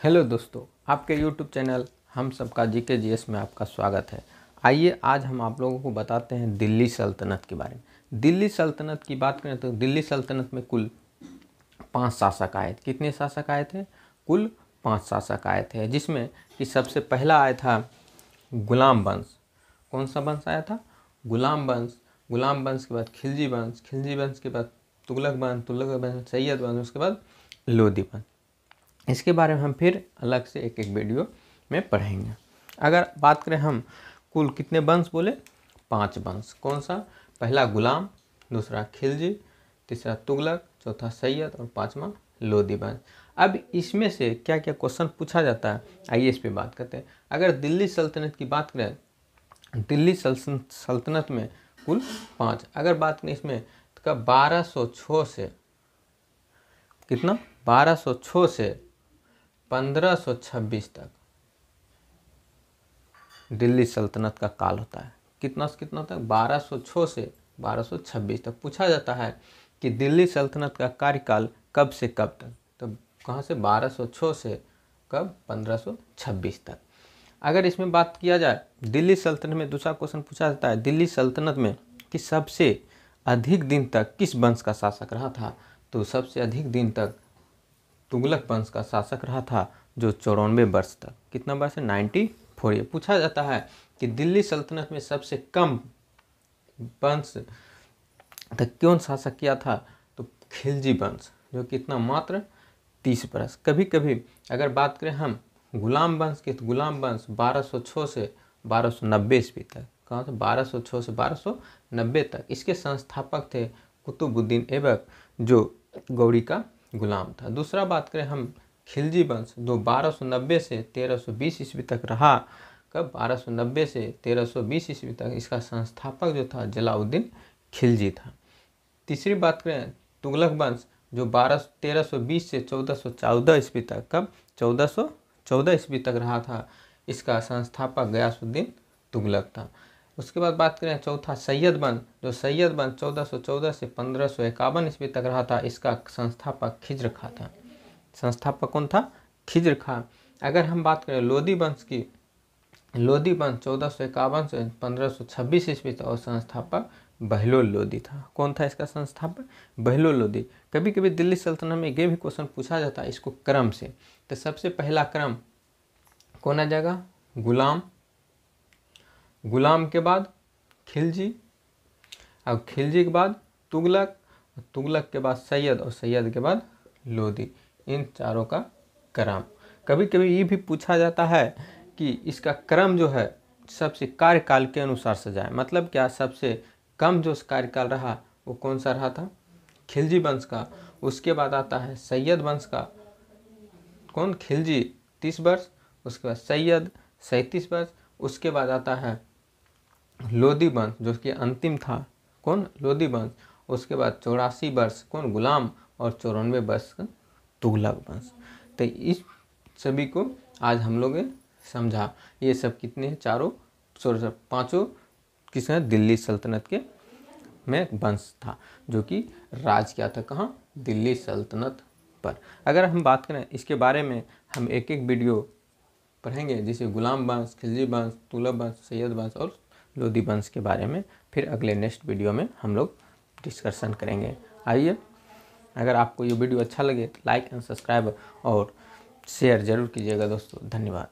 Hello दोस्तों, आपके YouTube channel हम सबका जीके जीएस में आपका स्वागत है। आइए आज हम आप लोगों को बताते हैं दिल्ली सल्तनत के बारे में। दिल्ली सल्तनत की बात करें तो दिल्ली सल्तनत में कुल 5 शासक आए थे। कितने शासक आए थे? कुल 5 शासक आए थे, जिसमें कि सबसे पहला आया था गुलाम वंश। कौन सा वंश आया था? गुलाम वंश। गुलाम वंश के बाद खिलजी वंश, खिलजी वंश के बाद तुगलक वंश, तुगलक वंश सैयद वंश, उसके बाद लोदी वंश। इसके बारे में हम फिर अलग से एक एक वीडियो में पढ़ेंगे। अगर बात करें हम कुल कितने वंश बोले? 5 वंश। कौन सा? पहला गुलाम, दूसरा खिलजी, तीसरा तुगलक, चौथा सैयद और 5वां लोदी वंश। अब इसमें से क्या क्या क्वेश्चन पूछा जाता है, आइए इस पे बात करते हैं। अगर दिल्ली सल्तनत की बात करें, दिल्ली सल्तनत में कुल 5। अगर बात करें इसमें तो 1206 से कितना? 1206 से 1526 तक दिल्ली सल्तनत का काल होता है। कितना से कितना तक? 1206 से 1226 तक। पूछा जाता है कि दिल्ली सल्तनत का कार्यकाल कब से कब तक, तो कहाँ से? 1206 से कब? 1526 तक। अगर इसमें बात किया जाए दिल्ली सल्तनत में, दूसरा क्वेश्चन पूछा जाता है दिल्ली सल्तनत में कि सबसे अधिक दिन तक किस वंश का शासक रहा था, तो सबसे अधिक दिन तक तुगलक वंश का शासक रहा था, जो 94 वर्ष तक। कितना वर्ष है? 94। ये पूछा जाता है कि दिल्ली सल्तनत में सबसे कम वंश तक कौन शासक किया था, तो खिलजी वंश, जो कितना? मात्र 30 वर्ष। कभी कभी अगर बात करें हम गुलाम वंश की, तो गुलाम वंश 1206 से 1290 ईस्वी तक। कहाँ से? 1206 से 1290 तक। इसके संस्थापक थे कुतुबुद्दीन ऐबक, जो गौरी का गुलाम था। दूसरा बात करें हम खिलजी वंश, जो 1290 से 1320 ईस्वी तक रहा। कब? 1290 से 1320 ईस्वी तक। इसका संस्थापक जो था जलाउद्दीन खिलजी था। तीसरी बात करें तुगलक वंश, जो 1320 से 1414 ईस्वी तक। कब? 1414 ईस्वी तक रहा था। इसका संस्थापक गयासुद्दीन तुगलक था। उसके बाद बात करें चौथा सैयद वंश, जो सैयद वंश 1414 से 1551 ईस्वी तक रहा था। इसका संस्थापक खिज्र खां था। संस्थापक कौन था? खिज्र खां। अगर हम बात करें लोदी वंश की, लोदी वंश 1451 से 1526 ईस्वी तक और संस्थापक बहलोल लोदी था। कौन था इसका संस्थापक? बहलोल लोदी। कभी कभी दिल्ली सल्तनत में ये भी क्वेश्चन पूछा जाता है इसको क्रम से। तो सबसे पहला क्रम कौन आ जाएगा? गुलाम, गुलाम के बाद खिलजी, अब खिलजी के बाद तुगलक, तुगलक के बाद सैयद और सैयद के बाद लोदी। इन चारों का क्रम। कभी कभी ये भी पूछा जाता है कि इसका क्रम जो है सबसे कार्यकाल के अनुसार सजाए। मतलब क्या? सबसे कम जो कार्यकाल रहा वो कौन सा रहा था? खिलजी वंश का। उसके बाद आता है सैयद वंश का। कौन? खिलजी 30 वर्ष, उसके बाद सैयद 37 वर्ष, उसके बाद आता है लोदी वंश, जो कि अंतिम था। कौन? लोदी वंश। उसके बाद 84 वर्ष कौन? गुलाम, और 94 वर्ष का तुगलक वंश। तो इस सभी को आज हम लोग समझा। ये सब कितने? चारों, 5 किस है? दिल्ली सल्तनत के में वंश था, जो कि राज किया था। कहाँ? दिल्ली सल्तनत पर। अगर हम बात करें इसके बारे में, हम एक एक वीडियो पढ़ेंगे, जैसे गुलाम वंश, खिलजी वंश, तुगलक वंश, सैयद वंश और लोदी वंश के बारे में। फिर अगले नेक्स्ट वीडियो में हम लोग डिस्कशन करेंगे। आइए, अगर आपको ये वीडियो अच्छा लगे तो लाइक एंड सब्सक्राइब और शेयर जरूर कीजिएगा दोस्तों। धन्यवाद।